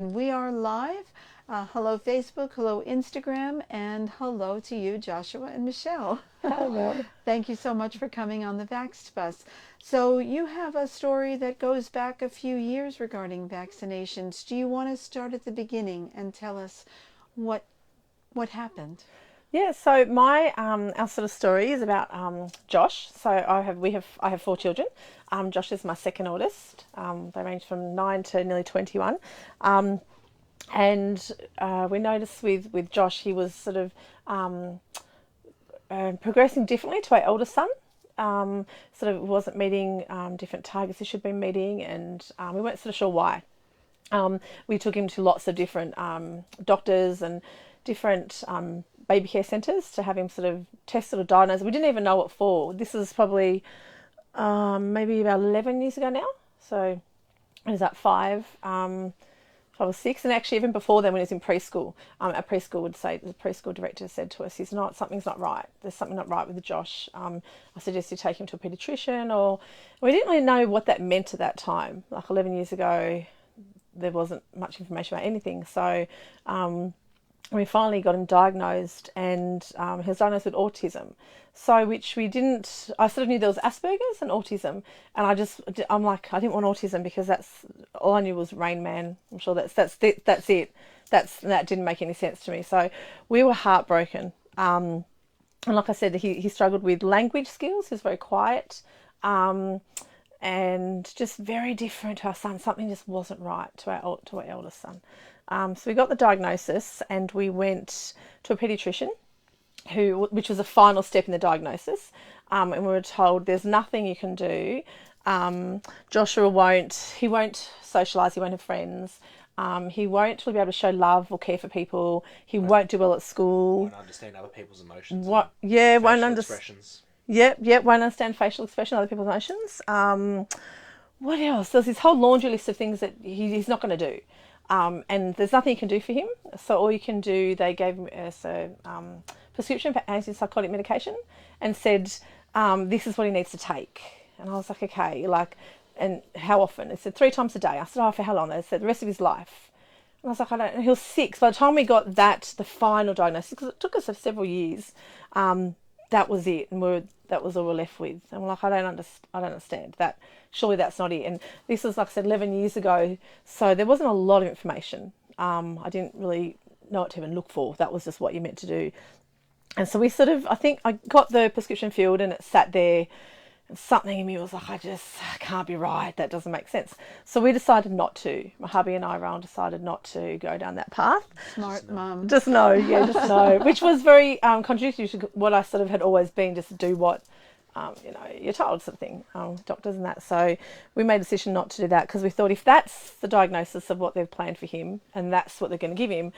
We are live. Hello, Facebook. Hello, Instagram. And hello to you, Joshua and Michelle. Hello. Thank you so much for coming on the Vaxxed Bus. So, you have a story that goes back a few years regarding vaccinations. Do you want to start at the beginning and tell us what what happened? Yeah, so my our sort of story is about Josh. So I have four children. Josh is my second oldest. They range from 9 to nearly 21. Um, and we noticed with Josh, he was sort of progressing differently to our eldest son. Sort of wasn't meeting different targets he should be meeting, and we weren't sort of sure why. We took him to lots of different doctors and different baby care centres to have him sort of tested or diagnosed. We didn't even know what for. This is probably maybe about 11 years ago now. So it was at 5 or 6, and actually even before then, when he was in preschool, our preschool would say, the preschool director said to us, something's not right. There's something not right with Josh. I suggest you take him to a paediatrician, or we didn't really know what that meant at that time. Like 11 years ago, there wasn't much information about anything. So we finally got him diagnosed, and he was diagnosed with autism. So, which we didn't, I sort of knew there was Asperger's and autism, and I'm like, I didn't want autism because that's all I knew was Rain Man. I'm sure that's it. That didn't make any sense to me. So we were heartbroken. And like I said, he struggled with language skills. He was very quiet. And just very different to our son. Something just wasn't right to our eldest son. So we got the diagnosis, and we went to a paediatrician, which was a final step in the diagnosis. And we were told there's nothing you can do. Joshua won't socialise. He won't have friends. He won't really be able to show love or care for people. He won't do well at school. Won't understand other people's emotions. What? Yeah, won't Facial understand. expressions. Yep, won't understand facial expression, other people's emotions. What else? There's this whole laundry list of things that he's not going to do. And there's nothing you can do for him. So all you can do, they gave him a prescription for antipsychotic medication and said, this is what he needs to take. And I was like, okay, and how often? They said 3 times a day. I said, oh, for how long? They said the rest of his life. And I was like, I don't know. He was 6. By the time we got the final diagnosis, because it took us several years, that was it, and that was all we're left with. And we're like, I don't understand that. Surely that's not it. And this was, like I said, 11 years ago, so there wasn't a lot of information. I didn't really know what to even look for. That was just what you meant to do. And so I think I got the prescription filled, and it sat there. And something in me was like, I can't be right. That doesn't make sense. So we decided not to. My hubby and I, Rowan, decided not to go down that path. Smart mum. Just no, which was very contradictory to what I sort of had always been, just do what you're told, sort of thing, doctors and that. So we made a decision not to do that, because we thought if that's the diagnosis of what they've planned for him and that's what they're going to give him,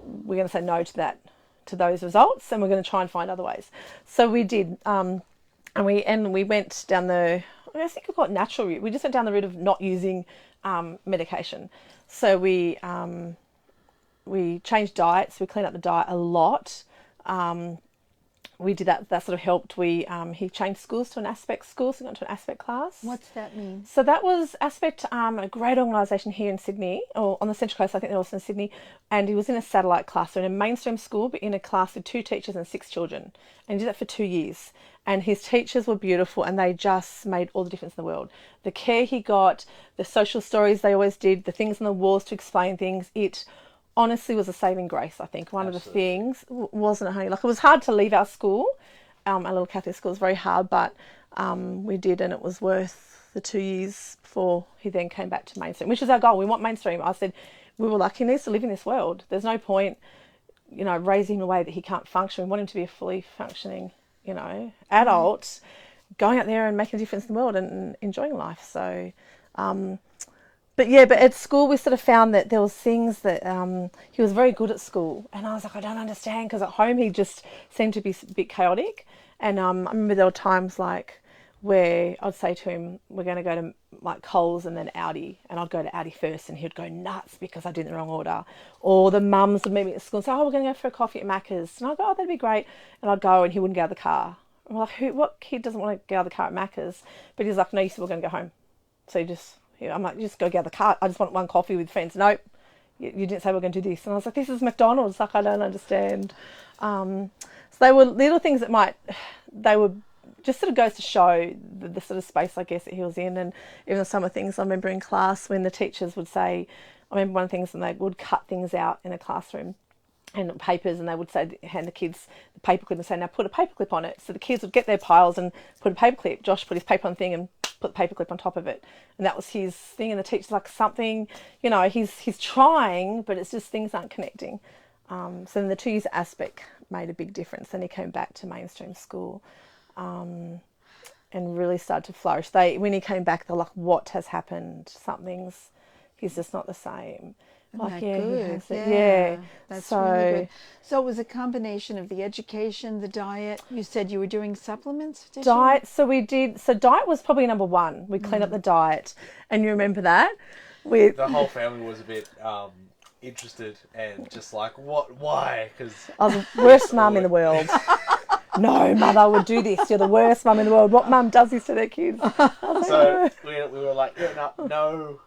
we're going to say no to that, to those results, and we're going to try and find other ways. So we did, and we went down I think we call it natural route. We just went down the route of not using medication. So we changed diets. We cleaned up the diet a lot. We did that. That sort of helped. He changed schools to an Aspect school, so he got to an Aspect class. What's that mean? So that was Aspect, a great organisation here in Sydney, or on the Central Coast. I think they're also in Sydney. And he was in a satellite class, so in a mainstream school, but in a class with 2 teachers and 6 children. And he did that for 2 years. And his teachers were beautiful, and they just made all the difference in the world. The care he got, the social stories they always did, the things on the walls to explain things, it honestly was a saving grace. I think one Absolutely. of the things wasn't honey. Like, it was hard to leave our school, our little Catholic school was very hard, but we did, and it was worth the 2 years before he then came back to mainstream, which is our goal. We want mainstream. I said, we were like, he needs to live in this world. There's no point, raising him in a way that he can't function. We want him to be a fully functioning, adult, going out there and making a difference in the world and enjoying life. So, but at school we sort of found that there was things that he was very good at school, and I was like, I don't understand, because at home he just seemed to be a bit chaotic. And I remember there were times like where I'd say to him, we're going to go to like Coles and then Aldi, and I'd go to Aldi first, and he'd go nuts because I did the wrong order. Or the mums would meet me at school and say, oh, we're going to go for a coffee at Macca's, and I'd go, oh, that'd be great. And I'd go, and he wouldn't get out of the car. I'm like, what kid doesn't want to get out of the car at Macca's? But he's like, no, you said we're going to go home. So I'm like, just go get out of the car. I just want one coffee with friends. Nope, you didn't say we're going to do this. And I was like, this is McDonald's. Like, I don't understand. So they were little things that they were just sort of goes to show the sort of space, I guess, that he was in. And even some of the things I remember in class when the teachers would say, I remember one of the things when they would cut things out in a classroom and papers, and they would say, hand the kids the paperclip and say, now put a paperclip on it. So the kids would get their piles and put a paperclip. Josh put his paper on the thing and put the paperclip on top of it. And that was his thing. And the teacher's like, something, he's trying, but it's just things aren't connecting. So then the 2 years aspect made a big difference. Then he came back to mainstream school and really started to flourish. When he came back, they're like, what has happened? He's just not the same. Isn't Yeah, good? Yeah, That's really good. So it was a combination of the education, the diet. You said you were doing supplements, did diet. So we did. So diet was probably number one. We cleaned up the diet, and you remember that? The whole family was a bit interested and just like, what? Why? Because I was the worst mum in the world. No, mother would do this. You're the worst mum in the world. What mum does this to their kids? So we were like, yeah, no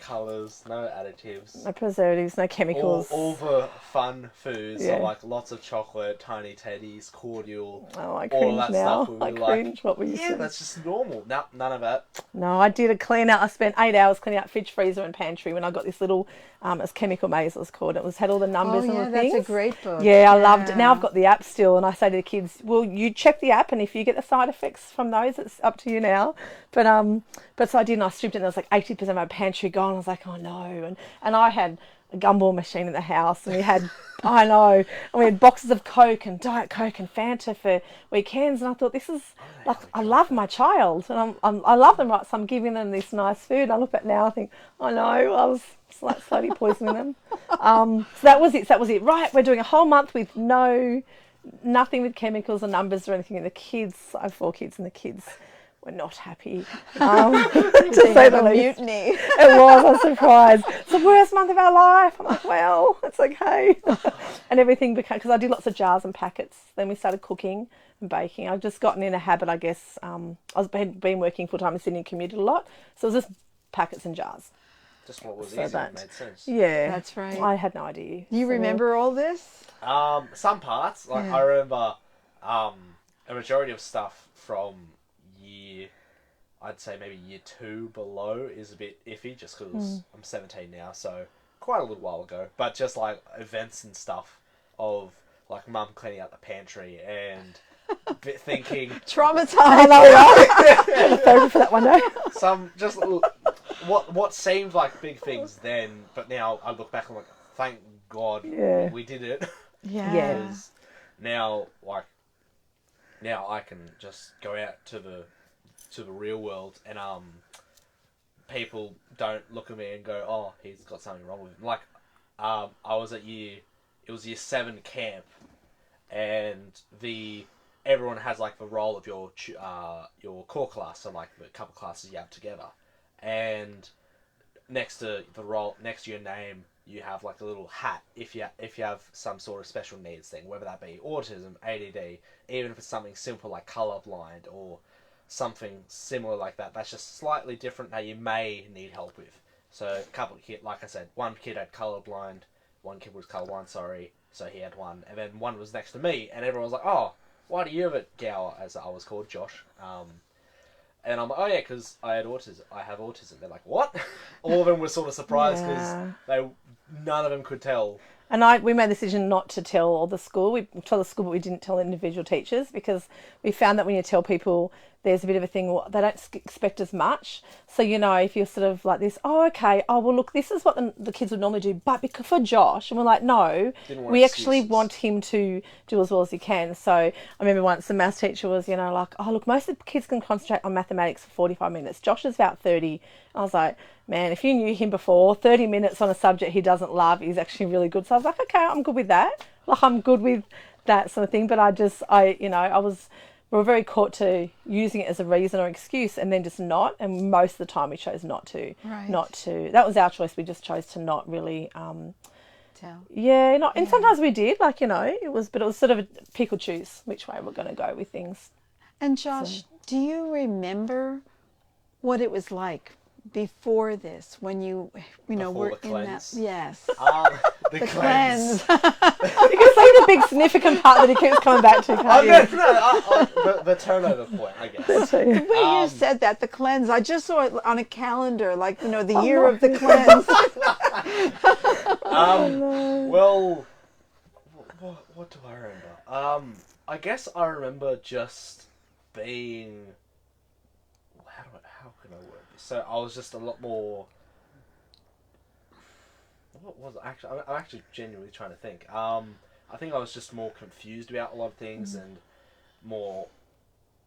colours, no additives, no preservatives, no chemicals. All the fun foods, Yeah. so like lots of chocolate, tiny teddies, cordial, Oh, I all cringe that now. stuff. We I were cringe. like, What were you yeah, saying? that's just normal. No, none of that. No, I did a clean out. I spent 8 hours cleaning out fridge, freezer and pantry when I got this little, it's Chemical Maze it was called. It had all the numbers and the things. That's a great book. Yeah, I loved it. Now I've got the app still, and I say to the kids, well, you check the app, and if you get the side effects from those, it's up to you now. But so I did, and I stripped it, and there was like 80% of my pantry gone. I was like, oh no. And I had a gumball machine in the house, and we had, I know, and we had boxes of Coke and Diet Coke and Fanta for weekends, and I thought, this is, like, I love my child, and I love them, right, so I'm giving them this nice food, and I look back now, I think, I know, I was like slowly poisoning them. So that was it. Right, we're doing a whole month with nothing with chemicals or numbers or anything, and the kids, I have 4 kids, and the kids were not happy. To say the least. Mutiny. It was, I was surprised. It's the worst month of our life. I'm like, well, it's okay. And everything became, because I did lots of jars and packets. Then we started cooking and baking. I've just gotten in a habit, I guess. I've been working full-time in Sydney and commuted a lot. So it was just packets and jars. Just what was So easy, that- made sense. Yeah. That's right. I had no idea. You remember all this? Some parts, like Yeah. I remember, a majority of stuff from I'd say maybe year 2 below is a bit iffy, just because I'm 17 now, so quite a little while ago. But just like events and stuff of like mum cleaning out the pantry and thinking Traumatized. I know, right? Sorry for that one, no? some just little, what seemed like big things then, but now I look back and I'm like, thank God Yeah. we did it. Yeah. Yeah. Because now I can just go out to the real world and people don't look at me and go, oh, he's got something wrong with him. Like I was at year 7 camp, and everyone has like the role of your core class, so like the couple classes you have together, and next to your name you have like a little hat if you have some sort of special needs thing, whether that be autism, ADD, even if it's something simple like colorblind or something similar like that. That's just slightly different that you may need help with. So a couple of kids, like I said, one kid had colorblind, one kid was colorblind, so he had one, and then one was next to me, and everyone was like, oh, why do you have it, Gower, as I was called, Josh? And I'm like, oh yeah, because I have autism. They're like, what? All of them were sort of surprised because none of them could tell. And we made the decision not to tell all the school. We told the school, but we didn't tell individual teachers, because we found that when you tell people, there's a bit of a thing, they don't expect as much. So, if you're sort of like this, oh, okay, oh, well, look, this is what the kids would normally do. But because for Josh, and we're like, no, we actually want him to do as well as he can. So I remember once the maths teacher was, like, oh, look, most of the kids can concentrate on mathematics for 45 minutes. Josh is about 30. I was like, man, if you knew him before, 30 minutes on a subject he doesn't love is actually really good. So I was like, okay, I'm good with that. Like, I'm good with that sort of thing. But we were very caught to using it as a reason or excuse, and then just not. And most of the time we chose not to. Right. Not to. That was our choice. We just chose to not really. Tell. Yeah. Not. And sometimes we did. Like, it was sort of a pick or choose which way we're going to go with things. And Josh, do you remember what it was like before this, when you know, Before were the in that? cleanse? Yes. The The cleanse. cleanse. You can see the big significant part that he keeps coming back to, Oh, can't no, you? no, the turnover point, I guess. The way you said that, the cleanse, I just saw it on a calendar, like, you know, the year of the cleanse. Well, what do I remember? I guess I remember just being. How can I word this? So I was just a lot more. What was it actually? I'm actually genuinely trying to think. I think I was just more confused about a lot of things and more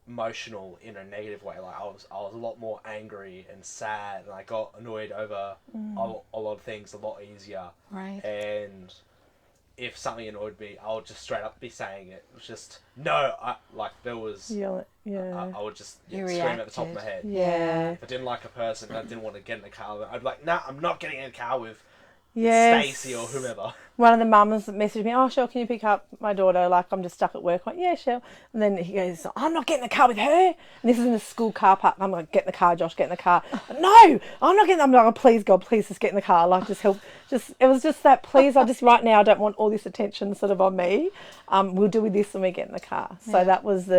emotional in a negative way. Like I was a lot more angry and sad, and I got annoyed over a lot of things a lot easier. Right. And if something annoyed me, I would just straight up be saying it. It was just no. There was. Yeah. I would just You scream at the top of my reacted. head. Yeah. If I didn't like a person and I didn't want to get in the car, I'd be like, nah, I'm not getting in the car with Yes. Stacey or whomever. One of the mums messaged me, "Oh, Shell, can you pick up my daughter? Like, I'm just stuck at work." I'm like, "Yeah, Shell." And then he goes, "I'm not getting in the car with her." And this is in the school car park. I'm like, "Get in the car, Josh, get in the car." "No, I'm not getting. I'm like, oh, please, God, please just get in the car. Like, just help. It was just that, please, right now, I don't want all this attention sort of on me. We'll deal with this when we get in the car." So Yeah. that was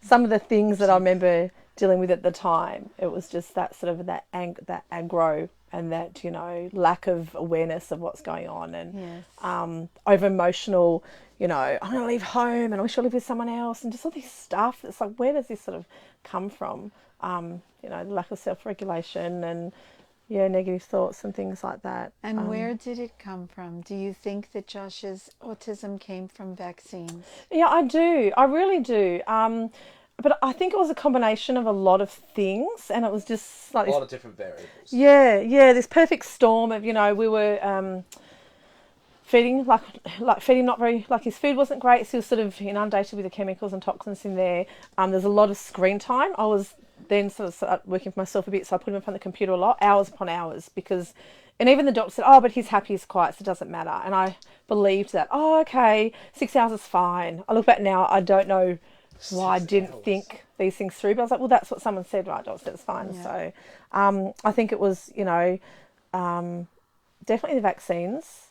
some of the things that I remember dealing with at the time. It was just that sort of that aggro and that, you know, lack of awareness of what's going on, and Yes. over emotional, you know, I'm going to leave home and I wish I lived with someone else, and just all this stuff. It's like, where does this sort of come from? You know, the lack of self-regulation and, negative thoughts and things like that. And where did it come from? Do you think that Josh's autism came from vaccines? Yeah, I do. I really do. But I think it was a combination of a lot of things, and it was just like A lot of different variables. Yeah, this perfect storm of, you know, we were feeding feeding not very, like his food wasn't great, so he was sort of inundated with the chemicals and toxins in there. There's a lot of screen time. I was then sort of started working for myself a bit, so I put him in front of the computer a lot, hours upon hours, and even the doctor said, "Oh, but he's happy, he's quiet, so it doesn't matter." And I believed that. Oh, okay, 6 hours is fine. I look back now, I don't know why I didn't think these things through, but I was like, well, that's what someone said, right? Doctor said it's fine. Yeah. So I think it was, you know, definitely the vaccines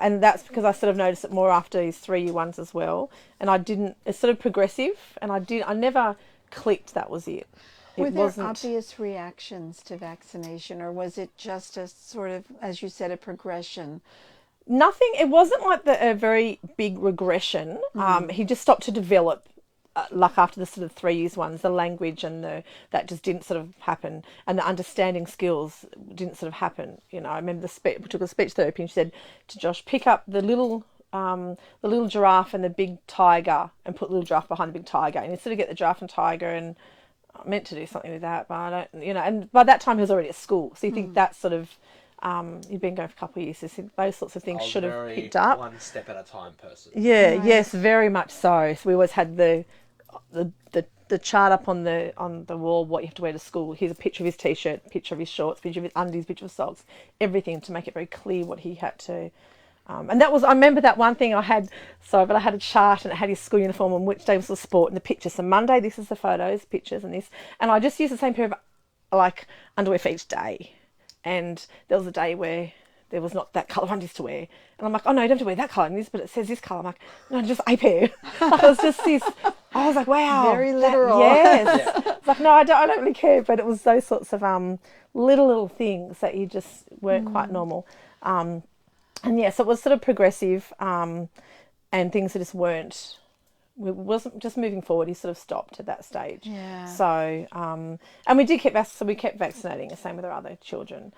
and that's because I sort of noticed it more after his 3-year ones as well. And it's sort of progressive, and I never clicked that was it. Were there obvious reactions to vaccination, or was it just a sort of, as you said, a progression? Nothing. It wasn't like a very big regression. He just stopped to develop, like after the sort of 3 years ones, the language and that just didn't sort of happen, and the understanding skills didn't sort of happen. You know, I remember we took a speech therapy, and she said to Josh, "Pick up the little giraffe and the big tiger, and put the little giraffe behind the big tiger, and you sort of get the giraffe and tiger." And I meant to do something with that, but I don't, you know. And by that time, he was already at school, so you think that sort of. He'd been going for a couple of years, so those sorts of things should have picked up. One step at a time person. Yeah, Right. yes, very much so. So we always had the chart up on the wall, what you have to wear to school. Here's a picture of his t-shirt, picture of his shorts, picture of his undies, picture of socks, everything to make it very clear what he had to. And that was, I remember that one thing I had a chart, and it had his school uniform and which day was the sport and the pictures. So Monday, this is the photos, pictures and this. And I just used the same pair of like underwear for each day. And there was a day where there was not that colour undies to wear. And I'm like, "Oh no, you don't have to wear that colour undies, but it says this colour." I'm like, "No, just a pair." It was just this, I was like, wow. Very literal. Yes. It's like, no, I don't really care. But it was those sorts of little things that you just weren't quite normal. And yes, it was sort of progressive, and things that just weren't, wasn't just moving forward. He sort of stopped at that stage. Yeah. So, and we kept vaccinating, the same with our other children.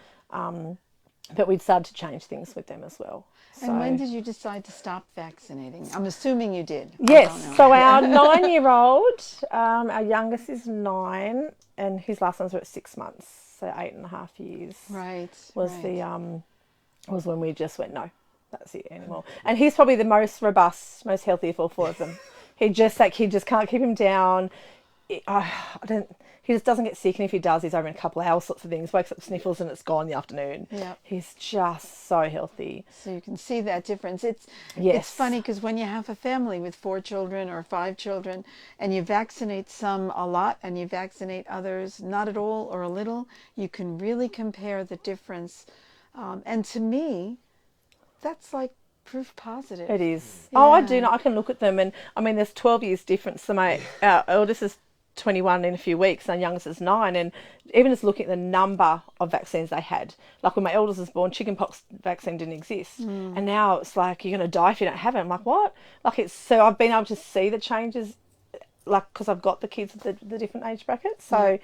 But we'd started to change things with them as well. So. And when did you decide to stop vaccinating? I'm assuming you did. Yes. So our 9-year-old, our youngest is 9, and his last ones were at 6 months. So 8.5 years. Right. Was right. was when we just went, no, that's it anymore. And he's probably the most robust, most healthy of all 4 of them. He just can't keep him down. He he just doesn't get sick, and if he does, he's over in a couple of hours, sorts of things. Wakes up with sniffles and it's gone in the afternoon. Yeah. He's just so healthy. So you can see that difference. It's Yes. funny because when you have a family with 4 children or 5 children and you vaccinate some a lot and you vaccinate others not at all or a little, you can really compare the difference. And to me, that's like proof positive. It is. Yeah. Oh, I do know. I can look at them, and I mean, there's 12 years difference. So my eldest is 21 in a few weeks, and our youngest is 9. And even just looking at the number of vaccines they had, like when my eldest was born, chickenpox vaccine didn't exist, and now it's like you're going to die if you don't have it. I'm like, what? Like it's so I've been able to see the changes, like because I've got the kids at the different age brackets. So,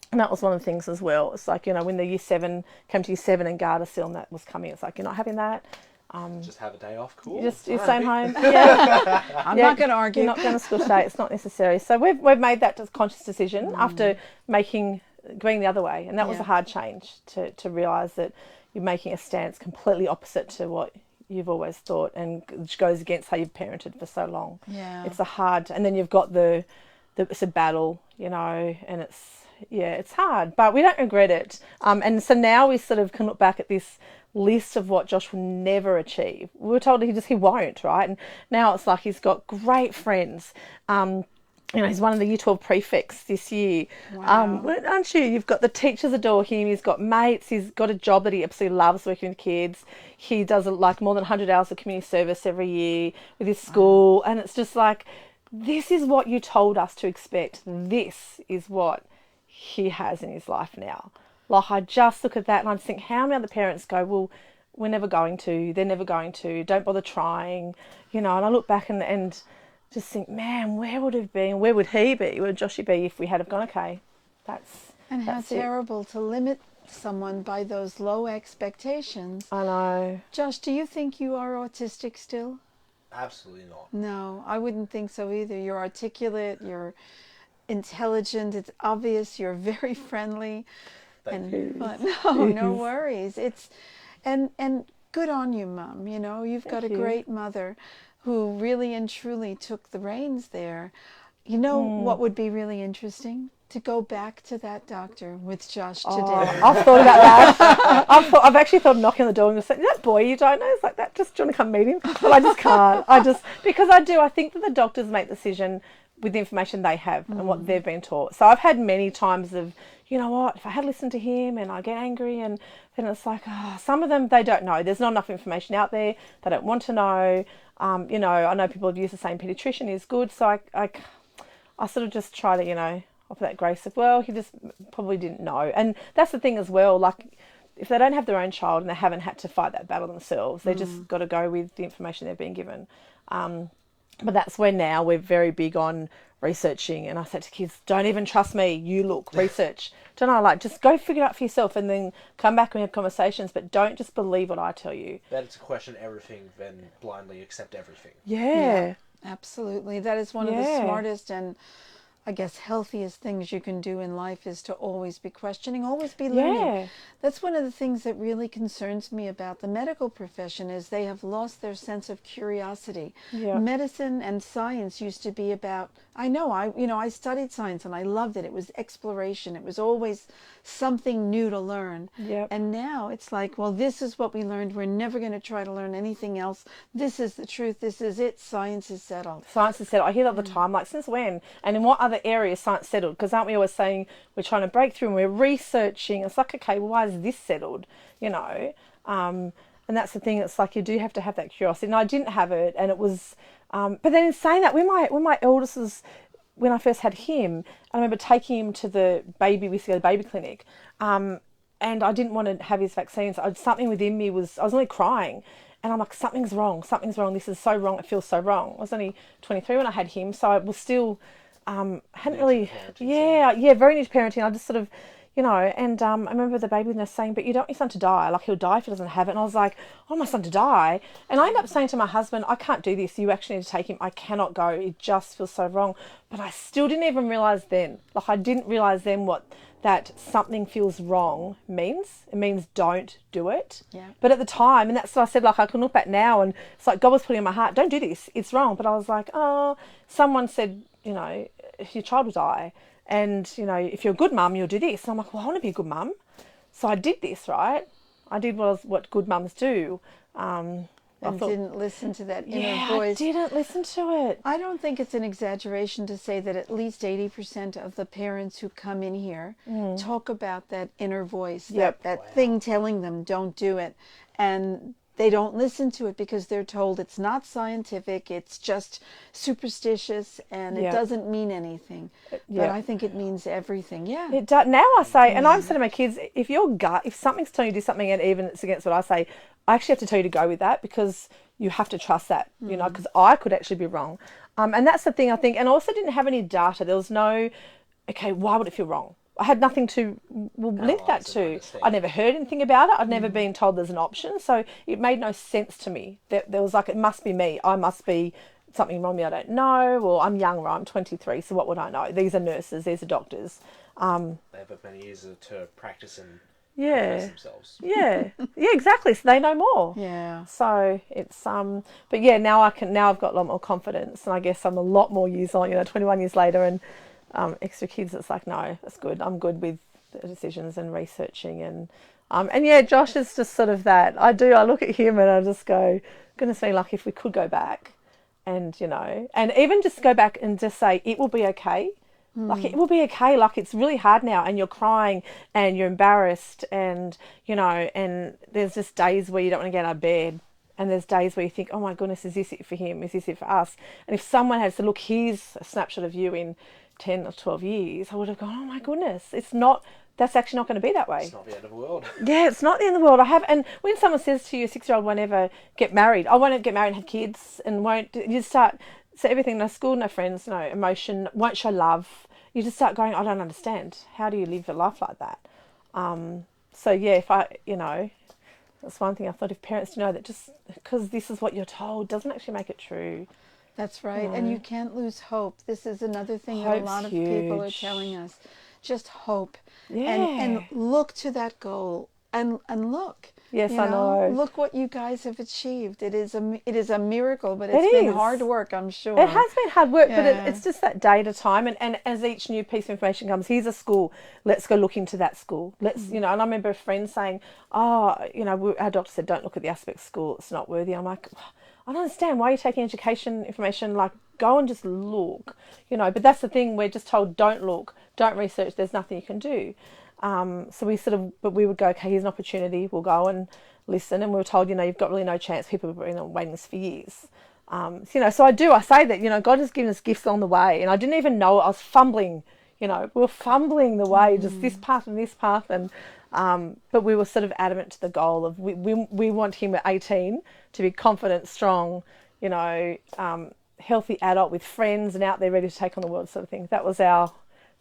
and that was one of the things as well. It's like, you know, when the year 7 came to year 7 and Gardasil and that was coming, it's like, you're not having that. Just have a day off, cool. You're staying home. Yeah. I'm not going to argue. You're not going to school today. It's not necessary. So we've made that conscious decision after going the other way. And that was a hard change to realise that you're making a stance completely opposite to what you've always thought, and which goes against how you've parented for so long. Yeah. It's and then you've got it's a battle, you know, and it's hard, but we don't regret it. And so now we sort of can look back at this list of what Josh will never achieve. We were told he won't, right? And now it's like he's got great friends. You know, he's one of the Year 12 prefects this year. Wow. Aren't you? You've got the teachers adore him. He's got mates. He's got a job that he absolutely loves, working with kids. He does like more than 100 hours of community service every year with his school. And it's just like, this is what you told us to expect. This is what he has in his life now. Like, I just look at that and I just think, how many other parents go, well, we're never going to, they're never going to, don't bother trying, you know. And I look back and just think, man, where would it have been, where would he be, where would Joshy be if we had have gone, okay, that's how it. terrible to limit someone by those low expectations. I know. Josh, do you think you are autistic still? Absolutely not. No, I wouldn't think so either. You're articulate, you're intelligent, it's obvious, you're very friendly. Thank you. But no worries. And good on you, Mum. You know, you've got a great mother who really and truly took the reins there. You know what would be really interesting? To go back to that doctor with Josh today. I've thought about that. I've actually thought of knocking on the door and saying, that boy you don't know, it's like that, just do you want to come meet him? But I just can't. Because I think that the doctors make the decision with the information they have and what they've been taught. So I've had many times of, you know what, if I had listened to him and I get angry, and then it's like, some of them, they don't know. There's not enough information out there. They don't want to know. You know, I know people have used the same pediatrician is good. So I sort of just try to, you know, offer that grace of, well, he just probably didn't know. And that's the thing as well, like, if they don't have their own child and they haven't had to fight that battle themselves, they just got to go with the information they've been given. But that's where now we're very big on researching, and I said to kids, don't even trust me, you look, research. Don't know, like, just go figure it out for yourself and then come back and have conversations, but don't just believe what I tell you. Better to question everything than blindly accept everything. Yeah. Absolutely. That is one of the smartest and, I guess, healthiest things you can do in life, is to always be questioning, always be learning. Yeah. That's one of the things that really concerns me about the medical profession, is they have lost their sense of curiosity. Yeah. Medicine and science used to be about, I studied science and I loved it. It was exploration. It was always something new to learn. Yep. And now it's like, well, this is what we learned. We're never going to try to learn anything else. This is the truth. This is it. Science is settled. Science is settled. I hear that all the time, like, since when? And in what other areas science settled? Because aren't we always saying we're trying to break through and we're researching? It's like, okay, well, why is this settled? You know? And that's the thing. It's like, you do have to have that curiosity. And I didn't have it, and it was... but then in saying that, when my eldest was... When I first had him, I remember taking him to the baby clinic, and I didn't want to have his vaccines. Something within me I was only crying, and I'm like, something's wrong, this is so wrong, it feels so wrong. I was only 23 when I had him, so I was still, hadn't really, very new to parenting. I just sort of, you know, and I remember the baby nurse saying, but you don't want your son to die, like, he'll die if he doesn't have it. And I was like, I want my son to die. And I ended up saying to my husband, I can't do this, you actually need to take him, I cannot go, it just feels so wrong. But I still didn't even realise then, like, I didn't realise then what that something feels wrong means. It means don't do it. Yeah. But at the time, and that's what I said, like, I can look back now and it's like God was putting in my heart, don't do this, it's wrong. But I was like, someone said, you know, your child will die. And, you know, if you're a good mum, you'll do this. And I'm like, well, I want to be a good mum. So I did this, right? I did what good mums do. And didn't listen to that inner I voice. didn't listen to it. I don't think it's an exaggeration to say that at least 80% of the parents who come in here talk about that inner voice, that thing telling them don't do it. And they don't listen to it because they're told it's not scientific, it's just superstitious, and it doesn't mean anything. But I think it means everything. Yeah. It does. Now I say, and I'm saying to my kids, if something's telling you to do something and even it's against what I say, I actually have to tell you to go with that because you have to trust that, you know, because I could actually be wrong. And that's the thing I think. And I also didn't have any data. There was no, okay, why would it feel wrong? I had nothing to link that to. I'd never heard anything about it. I'd never been told there's an option. So it made no sense to me. There was like, it must be me. I must be something wrong with me I don't know. Or I'm younger, I'm 23, so what would I know? These are nurses, these are doctors. They have many years to practice and profess themselves. Yeah, exactly. So they know more. Yeah. So it's but yeah, now I've got a lot more confidence, and I guess I'm a lot more years on, 21 years later, and extra kids. It's like, no, that's good. I'm good with the decisions and researching, and yeah, Josh is just sort of that. I look at him and I just go, goodness me, like if we could go back, and and even just go back and just say it will be okay. Like, it will be okay. Like, it's really hard now and you're crying and you're embarrassed and, and there's just days where you don't want to get out of bed. And there's days where you think, oh my goodness, is this it for him? Is this it for us? And if someone has to look, here's a snapshot of you in 10 or 12 years, I would have gone, oh my goodness, that's actually not going to be that way. It's not the end of the world. Yeah, it's not the end of the world. And when someone says to you, a 6-year-old won't ever get married, I won't get married and have kids and you start, so everything, no school, no friends, no emotion, won't show love. You just start going, I don't understand. How do you live a life like that? So yeah, if that's one thing I thought, if parents know that just because this is what you're told doesn't actually make it true. That's right. And you can't lose hope. This is another thing that a lot of people are telling us. Just hope. Yeah. And look to that goal and look. Yes, I know. Look what you guys have achieved. It is a miracle, but it's been hard work, I'm sure. It has been hard work, but it's just that day at a time. And as each new piece of information comes, here's a school, let's go look into that school. Let's, and I remember a friend saying, our doctor said, don't look at the aspect school, it's not worthy. I'm like, I don't understand. Why are you taking education information? Like, go and just look, But that's the thing. We're just told, don't look, don't research. There's nothing you can do. So we would go, okay, here's an opportunity. We'll go and listen. And we were told, you've got really no chance. People have been on waiting lists for years. So I say that, God has given us gifts on the way. And I didn't even know I was fumbling, we were fumbling the way, just this path and this path. And, but we were sort of adamant to the goal of, we want him at 18 to be confident, strong, healthy adult with friends and out there ready to take on the world sort of thing. That was our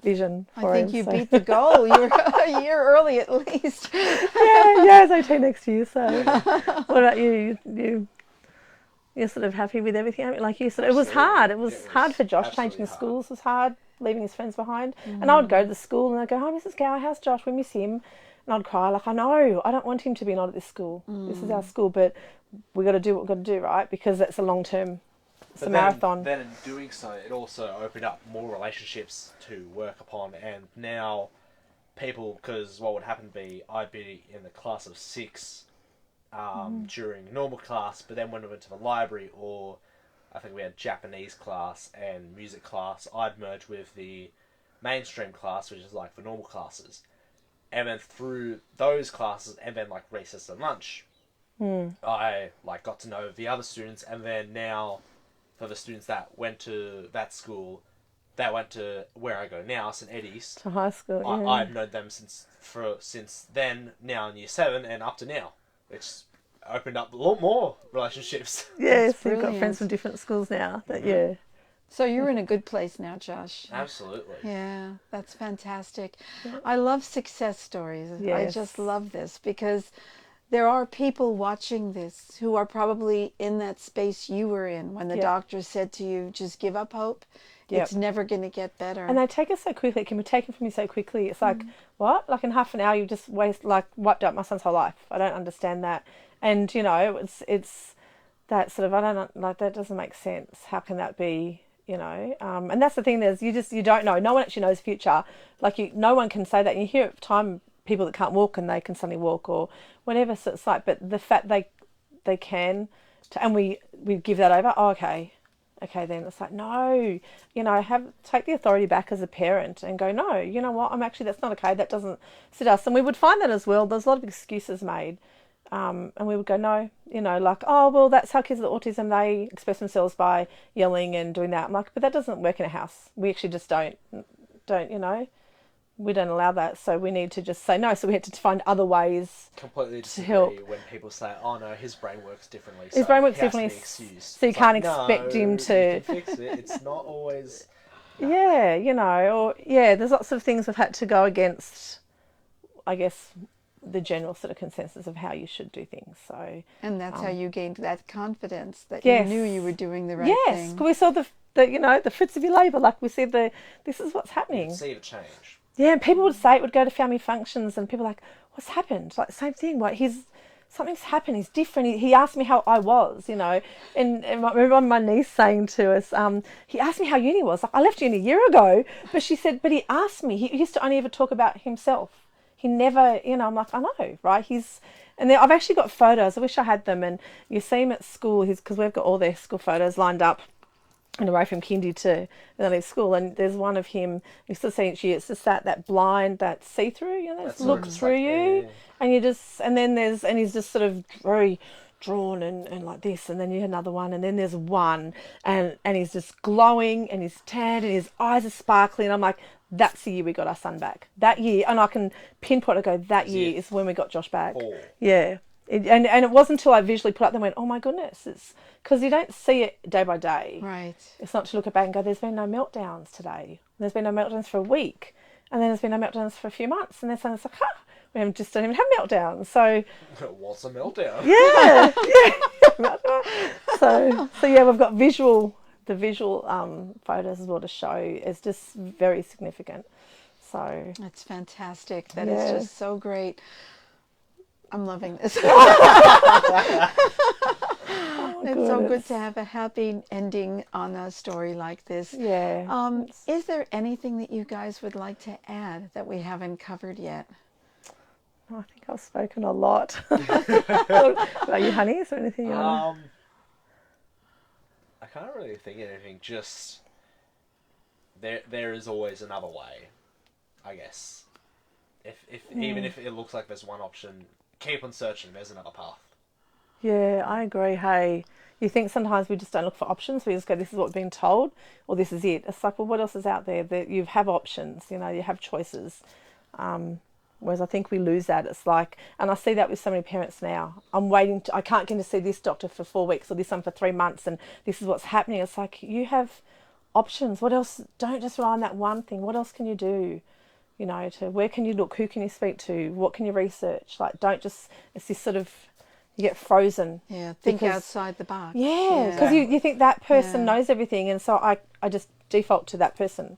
vision for I think you beat the goal. You were a year early at least. Yeah, it's 18 next year. So, what about you? You're sort of happy with everything, like you said. It was hard. It was hard for Josh. Changing the schools was hard. Leaving his friends behind. And I would go to the school and I'd go, "Oh, Mrs. Gower, how's Josh? We miss him." And I'd cry like, "I know. I don't want him to be not at this school. This is our school, but we got to do what we've got to do, right? Because that's a long term." It's a marathon. Then in doing so, it also opened up more relationships to work upon. And now people, because what would happen I'd be in the class of 6 during normal class, but then when we went to the library, or I think we had Japanese class and music class, I'd merge with the mainstream class, which is like for normal classes. And then through those classes, and then like recess and lunch, I got to know the other students. And then now, for the students that went to that school, that went to where I go now, St. Eddie's. To high school, yeah. I've known them since then, now in year 7 and up to now. It's opened up a lot more relationships. Yes, you've got friends from different schools now. So you're in a good place now, Josh. Absolutely. Yeah, that's fantastic. I love success stories. Yes. I just love this because there are people watching this who are probably in that space you were in when the doctor said to you, just give up hope. It's never going to get better. And they take it so quickly. It can be taken from you so quickly. It's like, what? Like in half an hour, you just wiped out my son's whole life. I don't understand that. And, it's that sort of, I don't know, that doesn't make sense. How can that be? you know. And that's the thing, you don't know. No one actually knows future. Like no one can say that. And you hear at time people that can't walk and they can suddenly walk or whatever. So it's like, but the fact they can, and we give that over. Oh, okay, then it's like, no, you know, take the authority back as a parent and go, no, you know what, that's not okay. That doesn't sit us. And we would find that as well. There's a lot of excuses made. And we would go, no, you know, like, oh, well, that's how kids with autism, they express themselves by yelling and doing that. I'm like, but that doesn't work in a house. We actually just don't, you know, we don't allow that. So we need to just say no. So we had to find other ways completely to help. When people say, oh, no, his brain works differently. His brain works differently, so you can't expect him to... You can fix it. It's not always... Yeah, you know, there's lots of things we've had to go against, I guess, the general sort of consensus of how you should do things. So, and that's how you gained that confidence that yes. you knew you were doing the right thing. Yes, we saw the you know, the fruits of your labour. Like we said, this is what's happening. You see the change. Yeah, and people would say it would go to family functions, and people were like, what's happened? Like same thing. Like something's happened. He's different. He asked me how I was, you know. And I remember my niece saying to us, he asked me how uni was. Like I left uni a year ago, but she said, but he asked me. He used to only ever talk about himself. He never, you know, I'm like, I know, right? And then I've actually got photos. I wish I had them. And you see him at school, because we've got all their school photos lined up in a row from kindy to early school. And there's one of him, you still see it, it's just that blind, that see-through, you know, that's look through you. Yeah. And and he's just sort of very drawn and like this. And then you have another one. And then there's one and he's just glowing and he's tanned and his eyes are sparkling. I'm like, that's the year we got our son back. That year, and I can pinpoint, I go, that year is when we got Josh back. Oh. Yeah. And it wasn't until I visually put up and went, oh my goodness, it's because you don't see it day by day. Right. It's not to look back and go, there's been no meltdowns today. There's been no meltdowns for a week. And then there's been no meltdowns for a few months. And then suddenly it's like, we just don't even have meltdowns. So what's a meltdown? Yeah. So yeah, we've got the visual photos as well to show is just very significant. So that's fantastic. That is just so great. I'm loving this. It's so good to have a happy ending on a story like this. Yeah. Is there anything that you guys would like to add that we haven't covered yet? I think I've spoken a lot. About you, honey? Is there anything? I can't really think of anything. Just there is always another way, I guess. Even if it looks like there's one option, keep on searching. There's another path. Yeah, I agree. Hey, you think sometimes we just don't look for options. We just go, this is what we've been told, or this is it. It's like, well, what else is out there? That you have options. You know, you have choices. Whereas I think we lose that. It's like, and I see that with so many parents now. I can't get to see this doctor for 4 weeks or this one for 3 months, and this is what's happening. It's like, you have options. What else? Don't just rely on that one thing. What else can you do? You know, where can you look? Who can you speak to? What can you research? Like, don't just, it's this sort of, you get frozen. Yeah, think outside the box. Yeah, because you think that person knows everything, and so I just default to that person.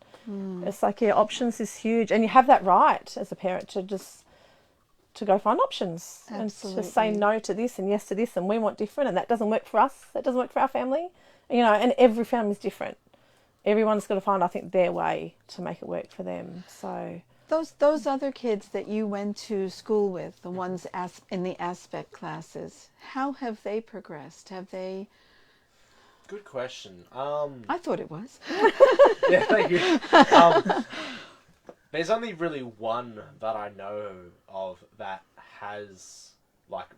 It's like, options is huge, and you have that right as a parent to go find options. Absolutely. And to say no to this and yes to this, and we want different, and that doesn't work for us, that doesn't work for our family, you know, and every family is different. Everyone's got to find, I think, their way to make it work for them. So those other kids that you went to school with, the ones in the aspect classes, how have they progressed? Have they? Good question. I thought it was. Yeah, thank you. There's only really one that I know of that has, like,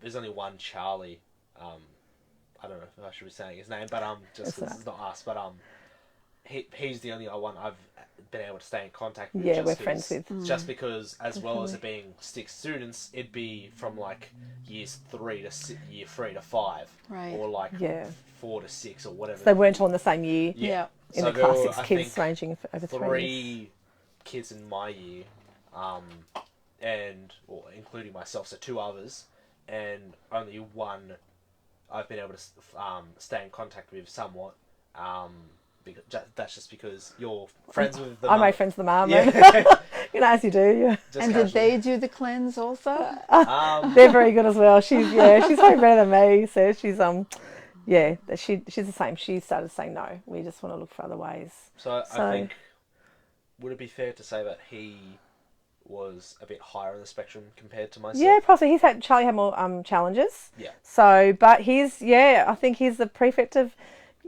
there's only one Charlie. I don't know if I should be saying his name, but just 'cause it's not us, but he's the only one I've been able to stay in contact with. Yeah, we're friends with. Just because, as well as it being 6 students, it'd be from like years 3 to year 3 to 5, right? Or like 4 to 6 or whatever. So they weren't all in the same year. Yeah. In the class, 6 kids ranging for over 3 years. Kids in my year, including myself, so 2 others, and only one I've been able to stay in contact with somewhat. That's just because you're friends with the mum. I made friends with the mum. Yeah. You know, as you do. Yeah. And did they do the cleanse also? They're very good as well. She's way better than me. So she's yeah, she's the same. She started saying no. We just want to look for other ways. So I think, would it be fair to say that he was a bit higher on the spectrum compared to myself? Yeah, possibly. Charlie had more challenges. Yeah. So, but I think he's the prefect of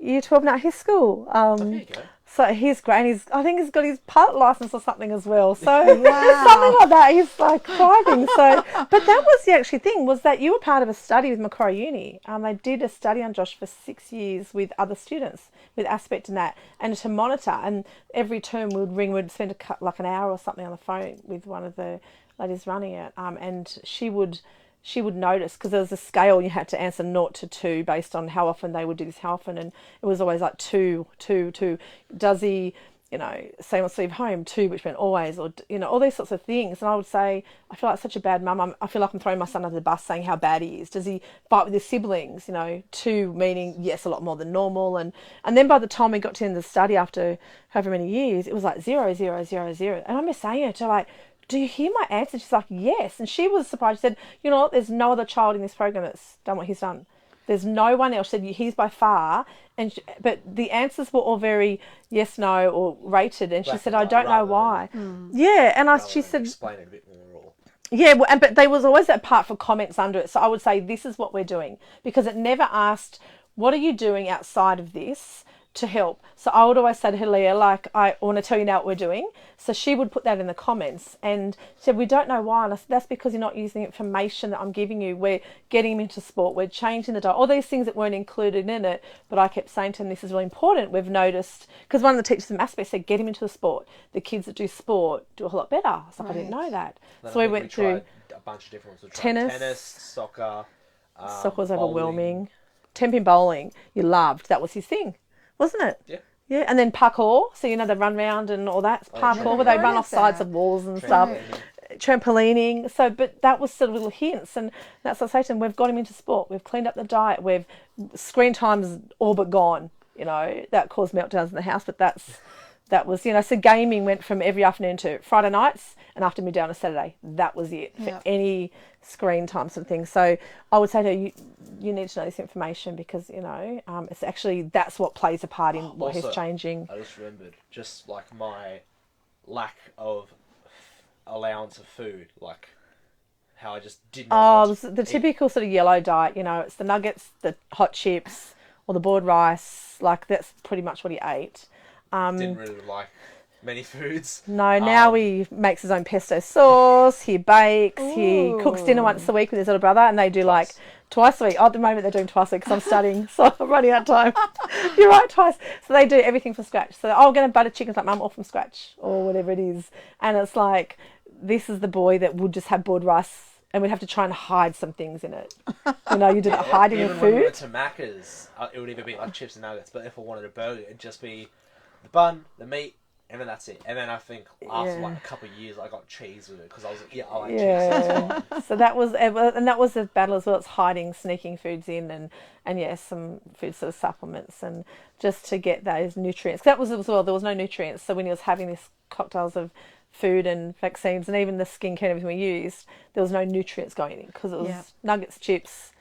Year 12 now at his school. There you go. So he's great. And I think he's got his pilot license or something as well. So Wow. something like that. He's like thriving. So, but that was the actual thing, was that you were part of a study with Macquarie Uni. They did a study on Josh for 6 years with other students with Aspect and that, and to monitor. And every term we'd spend like an hour or something on the phone with one of the ladies running it. And she would notice, because there was a scale, you had to answer 0 to 2 based on how often they would do this, how often, and it was always like 2. Does he, say he wants to leave home? 2, which meant always, or all these sorts of things. And I would say, I feel like such a bad mum. I feel like I'm throwing my son under the bus, saying how bad he is. Does he fight with his siblings? 2 meaning yes, a lot more than normal. And then by the time we got to the end of the study, after however many years, it was like 0, 0, 0, 0. And I remember saying to her, like, do you hear my answer? She's like, yes. And she was surprised. She said, you know what, there's no other child in this program that's done what he's done. There's no one else. She said, he's by far. But the answers were all very yes, no, or rated. And she said, I don't know why. Yeah. And she said, explain it a bit more. yeah, but there was always that part for comments under it. So I would say, this is what we're doing. Because it never asked, what are you doing outside of this to help? So I would always say to her, Leah, like, I want to tell you now what we're doing. So she would put that in the comments, and she said, we don't know why. And I said, that's because you're not using the information that I'm giving you. We're getting him into sport. We're changing the diet. All these things that weren't included in it. But I kept saying to him, this is really important. We've noticed, because one of the teachers in Aspect said, get him into the sport. The kids that do sport do a whole lot better. I was like, I didn't know that. Then so we went through a bunch of different ones. tennis, soccer. Soccer was overwhelming. 10-pin bowling, you loved. That was his thing, wasn't it? Yeah. Yeah, and then parkour. So, the run round and all that. Parkour, where they run off sides of walls and stuff. Trampolining. So, but that was sort of little hints. And that's what I say to him. We've got him into sport. We've cleaned up the diet. Screen time's all but gone. That caused meltdowns in the house. But that was, so gaming went from every afternoon to Friday nights and after midday on a Saturday. That was it for any screen time sort of thing. So I would say to her, you need to know this information, because, it's actually, that's what plays a part in what Also, he's changing. I just remembered, just like my lack of allowance of food, like how I just did not want the typical sort of yellow diet, it's the nuggets, the hot chips, or the boiled rice. Like, that's pretty much what he ate. didn't really like many foods. No, now he makes his own pesto sauce, he bakes, he cooks dinner once a week with his little brother, and they do like twice a week. At the moment they're doing twice a week because I'm studying, so I'm running out of time. You're right, twice. So they do everything from scratch. So, I'm going to butter chicken, like, Mum, all from scratch, or whatever it is. And it's like, this is the boy that would just have boiled rice, and we'd have to try and hide some things in it. You do the hiding of Even when we food. went to Macca's, it would either be like chips and nuggets, but if I wanted a burger, it'd just be the bun, the meat, and then that's it. And then I think after like a couple of years, I got cheese with it, because I was like, I like cheese. That's fine. So that was the battle as well. It's hiding, sneaking foods in, and some food sort of supplements, and just to get those nutrients. That was as well. There was no nutrients. So when he was having these cocktails of food and vaccines, and even the skincare and everything we used, there was no nutrients going in, because it was nuggets, chips,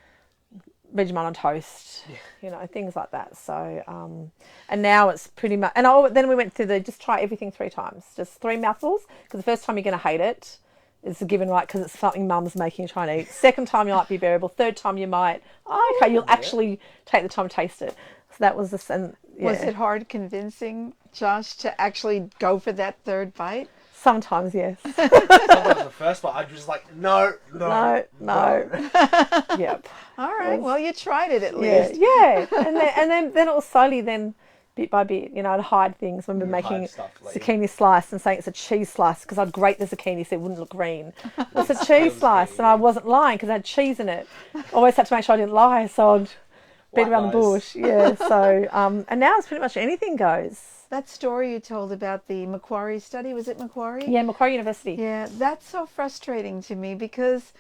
Vegemite on toast, things like that. So, and now it's pretty much, and then we went through just try everything 3 times, just 3 mouthfuls, because the first time you're going to hate it. It's a given, right? Because it's something Mum's making you try and eat. Second time you might be bearable. Third time you might, you'll actually take the time to taste it. So that was this. And was it hard convincing Josh to actually go for that third bite? Sometimes, yes. Sometimes the first bite, I'd just like, no. Yep. All right. Well, you tried it at least. Yeah. And then it was slowly, then bit by bit, I'd hide things when we were making zucchini slice and saying it's a cheese slice, because I'd grate the zucchini so it wouldn't look green. It's a cheese slice, and I wasn't lying because it had cheese in it. Always had to make sure I didn't lie, so I'd beat around the bush. Yeah. So and now it's pretty much anything goes. That story you told about the Macquarie study, was it Macquarie? Yeah, Macquarie University. Yeah, that's so frustrating to me, because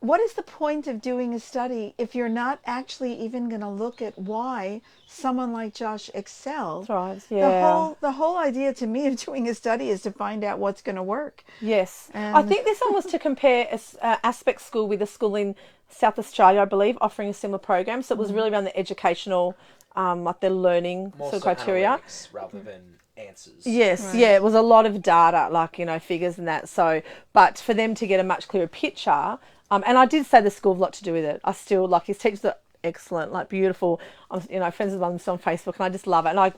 what is the point of doing a study if you're not actually even going to look at why someone like Josh excelled? Thrives, yeah. The whole idea to me of doing a study is to find out what's going to work. Yes. And I think this one was to compare Aspect School with a school in South Australia, I believe, offering a similar program. So it was really around the educational, like the learning More sort of so criteria. analytics rather than answers. Yes, Right. yeah, it was a lot of data, like, you know, figures and that. So, but for them to get a much clearer picture, and I did say the school have a lot to do with it. I still, like, his teachers are excellent, like, beautiful. I'm, you know, friends with them on Facebook, and I just love it. And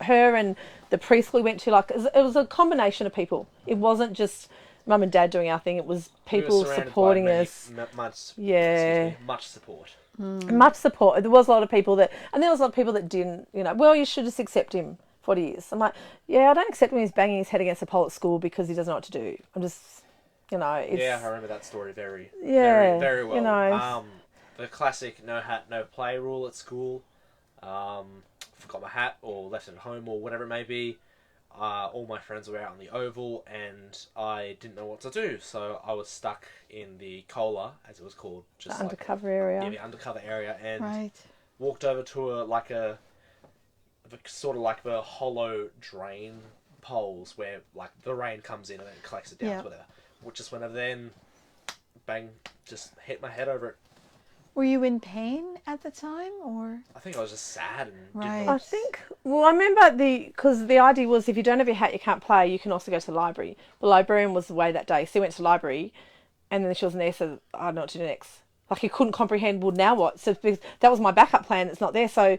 her and the preschool we went to, like, it was a combination of people. It wasn't just mum and dad doing our thing. It was people supporting us. Much support. Much support. There was a lot of people that, and there was a lot of people that didn't, you know, well, you should just accept him for what he is. I'm like, yeah, I don't accept when he's banging his head against a pole at school because he doesn't know what to do. I'm just, you know, it's... Yeah, I remember that story very well. You know, the classic no hat, no play rule at school. Forgot my hat or left it at home or whatever it may be. All my friends were out on the oval and I didn't know what to do, so I was stuck in the cola, as it was called, just the undercover area. Yeah, the undercover area, and right. walked over to a sort of like the hollow drain poles where like the rain comes in and then it collects it down to whatever. Which just went over there and bang, just hit my head over it. Were you in pain at the time, or? I think I was just sad and Right. didn't know. I think, well, I remember because the idea was if you don't have your hat, you can't play, you can also go to the library. The librarian was away that day, so he went to the library, and then she wasn't there, so I don't know what to do next. Like, he couldn't comprehend, well, now what? So that was my backup plan, it's not there, so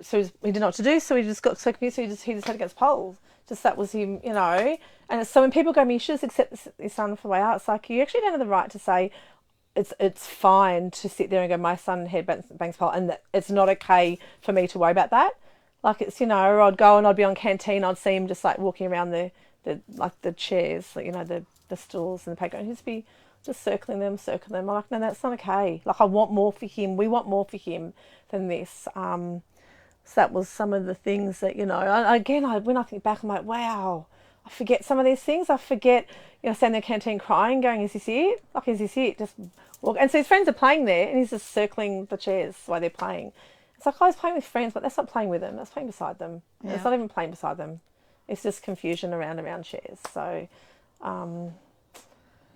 so he didn't know what to do, so he just got so confused, so he just had against poles. Just that was him, you know. And so when people go, you should just accept your son for the way out, it's like, you actually don't have the right to say, it's fine to sit there and go, my son head bangs pole, and that it's not okay for me to worry about that. Like, it's, you know, I'd go and I'd be on canteen, I'd see him just like walking around the chairs, like, you know, the stools and the playground, he'd just be just circling them. I'm like, no, that's not okay. Like, I want more for him. We want more for him than this. So that was some of the things that, you know, when I think back, I'm like, wow, I forget some of these things. I forget, you know, standing in the canteen crying, going, is this it? Like, is this it? Just walk. And so his friends are playing there and he's just circling the chairs while they're playing. It's like, I was playing with friends, but that's not playing with them. That's playing beside them. Yeah. It's not even playing beside them. It's just confusion around chairs. So,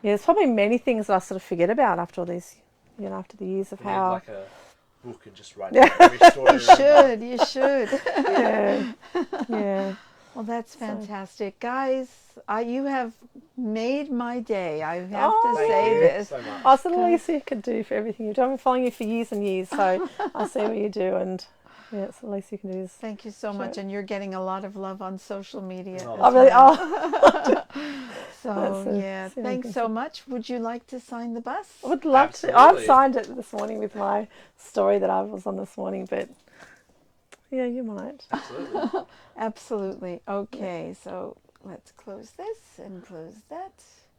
there's probably many things that I sort of forget about after all these, you know, after the years of how... like a book and just write down every story. You should. Yeah. Yeah. Well, that's fantastic. Guys, you have made my day. I have to say this. So much. That's the least you can do for everything you've done. I've been following you for years and years, so I see what you do, and yeah, it's the least you can do. Thank you so much, and you're getting a lot of love on social media. Oh, really? Oh. So, yeah, thanks so much. Would you like to sign the bus? I would love Absolutely. to. I've signed it this morning with my story that I was on this morning, but yeah, you might. Absolutely. Absolutely. Okay, so let's close this and close that.